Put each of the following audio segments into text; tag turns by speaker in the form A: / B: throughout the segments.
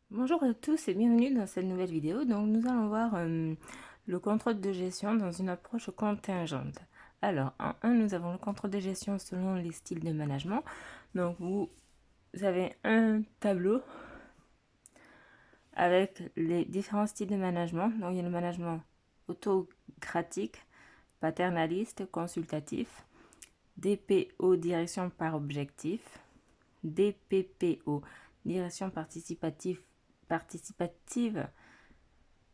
A: Bonjour à tous et bienvenue dans cette nouvelle vidéo. Donc nous allons voir le contrôle de gestion dans une approche contingente. Alors en 1 nous avons le contrôle de gestion selon les styles de management. Donc vous avez un tableau avec les différents styles de management. Donc il y a le management autocratique, paternaliste, consultatif, DPO direction par objectif, DPPO direction participative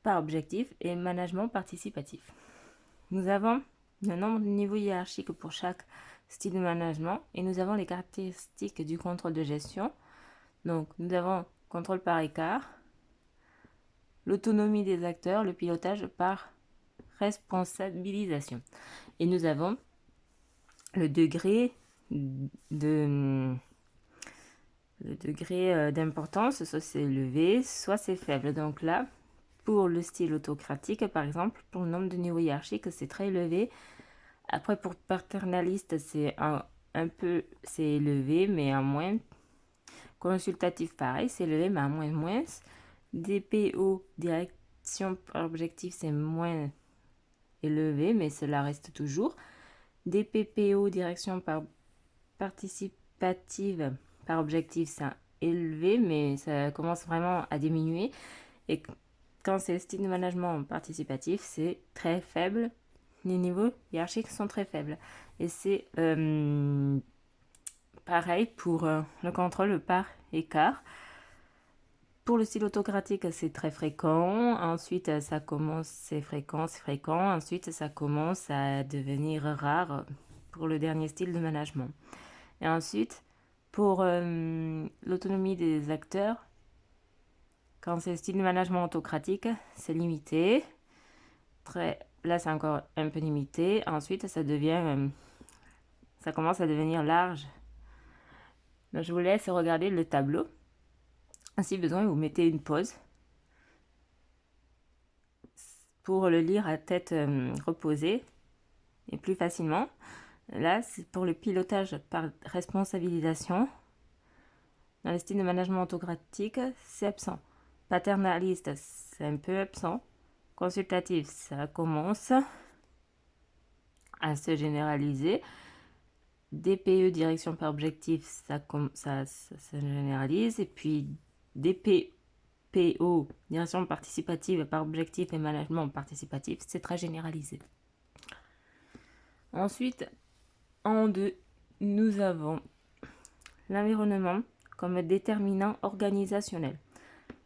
A: par objectif et management participatif. Nous avons le nombre de niveaux hiérarchiques pour chaque style de management et nous avons les caractéristiques du contrôle de gestion. Donc nous avons contrôle par écart, l'autonomie des acteurs, le pilotage par responsabilisation. Et nous avons le degré d'importance, soit c'est élevé, soit c'est faible. Donc là, pour le style autocratique, par exemple, pour le nombre de niveaux hiérarchiques, c'est très élevé. Après, pour paternaliste, c'est un peu, c'est élevé, mais un moins. Consultatif, pareil, c'est élevé, mais un moins. DPO, direction par objectif, c'est moins élevé, mais cela reste toujours. DPPO, direction par participative, par objectif, c'est élevé, mais ça commence vraiment à diminuer. Et quand c'est le style de management participatif, c'est très faible. Les niveaux hiérarchiques sont très faibles. Et c'est pareil pour le contrôle par écart. Pour le style autocratique, c'est très fréquent. Ensuite, ça commence, c'est fréquent. Ensuite, ça commence à devenir rare pour le dernier style de management. Et ensuite, pour l'autonomie des acteurs, quand c'est le style de management autocratique, c'est limité. Là, c'est encore un peu limité. Ensuite, ça commence à devenir large. Donc, je vous laisse regarder le tableau. Si besoin, vous mettez une pause pour le lire à tête reposée et plus facilement. Là, c'est pour le pilotage par responsabilisation. Dans le style de management autocratique, c'est absent. Paternaliste, c'est un peu absent. Consultatif, ça commence à se généraliser. DPE, direction par objectif, ça se généralise. Et puis DPPO, direction participative par objectif et management participatif, c'est très généralisé. Ensuite, en 2, nous avons l'environnement comme déterminant organisationnel.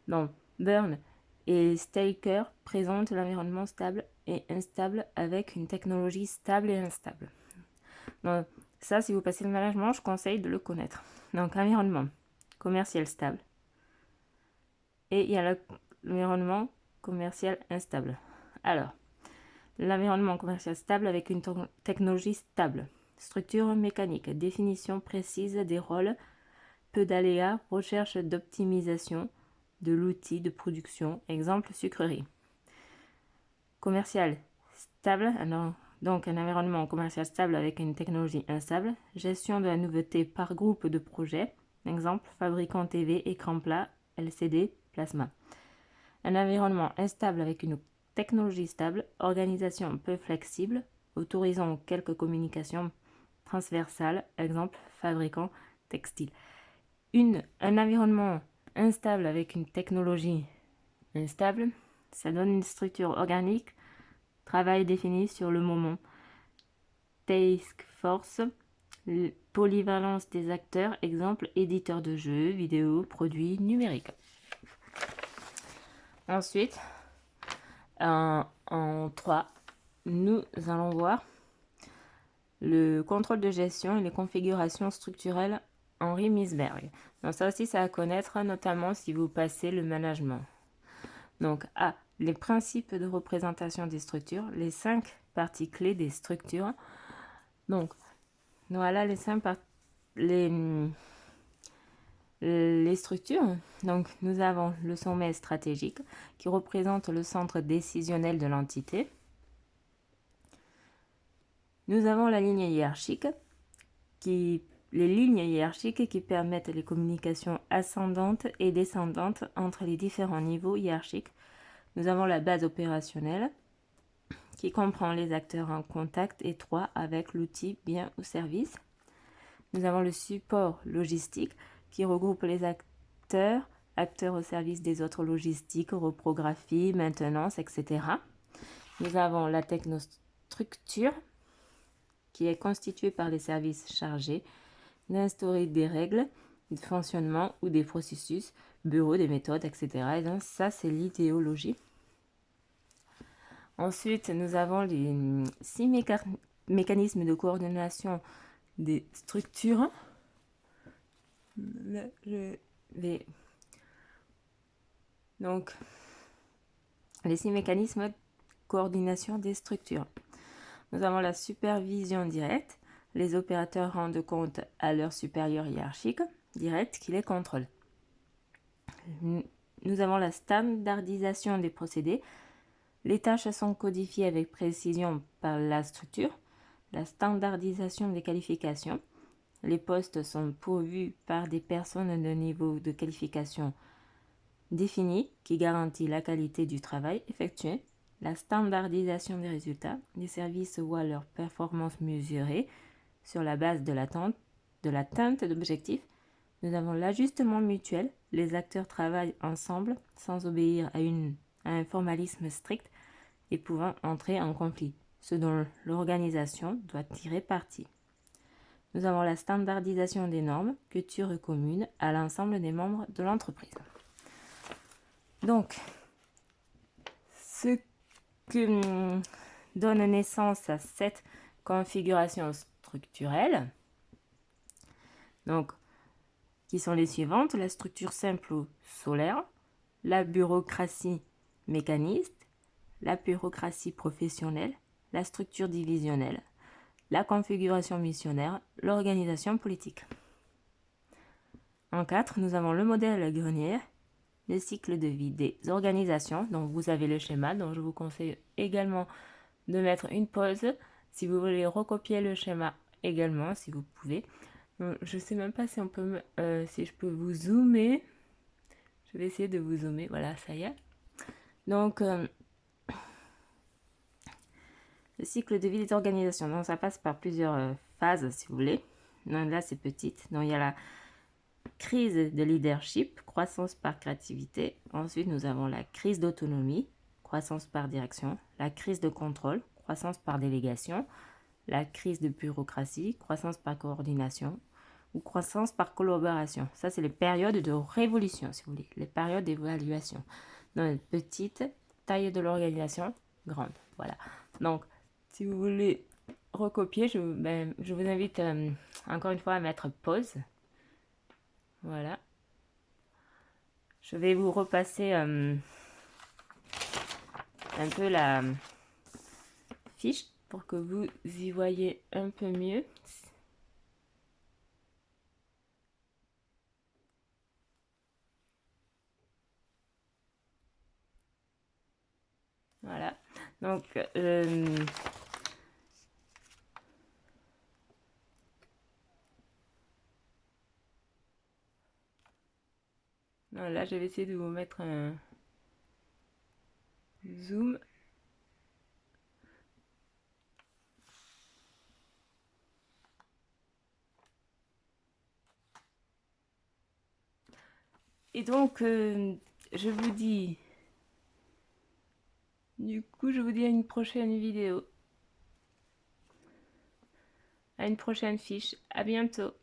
A: Donc, Byrne et Staker présentent l'environnement stable et instable avec une technologie stable et instable. Donc, ça, si vous passez le management, je conseille de le connaître. Donc, environnement commercial stable. Et il y a l'environnement commercial instable. Alors, l'environnement commercial stable avec une technologie stable. Structure mécanique, définition précise des rôles, peu d'aléas, recherche d'optimisation de l'outil de production, exemple sucrerie. Commercial stable, donc un environnement commercial stable avec une technologie instable. Gestion de la nouveauté par groupe de projets, exemple fabricant TV, écran plat, LCD, plasma. Un environnement instable avec une technologie stable, organisation peu flexible, autorisant quelques communications transversales, exemple fabricant textile. Un environnement instable avec une technologie instable, ça donne une structure organique, travail défini sur le moment, task force, polyvalence des acteurs, exemple éditeur de jeux, vidéo, produits numériques. Ensuite, en 3, nous allons voir le contrôle de gestion et les configurations structurelles Henri Misberg. Donc ça aussi, c'est à connaître, notamment si vous passez le management. Donc A, les principes de représentation des structures, les 5 parties clés des structures. Donc voilà les 5 les structures. Donc nous avons le sommet stratégique qui représente le centre décisionnel de l'entité. Nous avons la ligne hiérarchique qui les lignes hiérarchiques qui permettent les communications ascendantes et descendantes entre les différents niveaux hiérarchiques. Nous avons la base opérationnelle qui comprend les acteurs en contact étroit avec l'outil, bien ou service. Nous avons le support logistique qui regroupe les acteurs au service des autres logistiques, reprographie, maintenance, etc. Nous avons la technostructure qui est constituée par les services chargés d'instaurer des règles de fonctionnement ou des processus, bureaux, des méthodes, etc. Et donc ça, c'est l'idéologie. Ensuite, nous avons les 6 mécanismes de coordination des structures. Là, je vais... Donc, les 6 mécanismes de coordination des structures. Nous avons la supervision directe. Les opérateurs rendent compte à leur supérieur hiérarchique direct qui les contrôle. Nous avons la standardisation des procédés. Les tâches sont codifiées avec précision par la structure. La standardisation des qualifications. Les postes sont pourvus par des personnes de niveau de qualification défini qui garantit la qualité du travail effectué. La standardisation des résultats. Les services voient leur performance mesurée sur la base de l'atteinte d'objectifs. Nous avons l'ajustement mutuel. Les acteurs travaillent ensemble sans obéir à un formalisme strict et pouvant entrer en conflit, ce dont l'organisation doit tirer parti. Nous avons la standardisation des normes, culture commune à l'ensemble des membres de l'entreprise. Donc, ce que donne naissance à cette configuration structurelle, donc, qui sont les suivantes: la structure simple ou solaire, la bureaucratie mécaniste, la bureaucratie professionnelle, la structure divisionnelle, la configuration missionnaire, l'organisation politique. En 4, nous avons le modèle grenier, le cycle de vie des organisations. Donc vous avez le schéma, donc je vous conseille également de mettre une pause si vous voulez recopier le schéma également, si vous pouvez. Je sais même pas si on peut, si je peux vous zoomer. Je vais essayer de vous zoomer. Voilà, ça y est. Donc le cycle de vie des organisations. Donc ça passe par plusieurs phases, si vous voulez. Donc là c'est petite. Donc il y a la crise de leadership, croissance par créativité. Ensuite, nous avons la crise d'autonomie, croissance par direction. La crise de contrôle, croissance par délégation. La crise de bureaucratie, croissance par coordination. Ou croissance par collaboration. Ça, c'est les périodes de révolution, si vous voulez. Les périodes d'évaluation. Donc, petite, taille de l'organisation, grande. Voilà. Donc, si vous voulez recopier, je vous invite encore une fois à mettre pause. Voilà. Je vais vous repasser un peu la fiche pour que vous y voyez un peu mieux. Voilà. Donc, là, je vais essayer de vous mettre un zoom. Et donc, je vous dis... Du coup, je vous dis à une prochaine vidéo. À une prochaine fiche. À bientôt.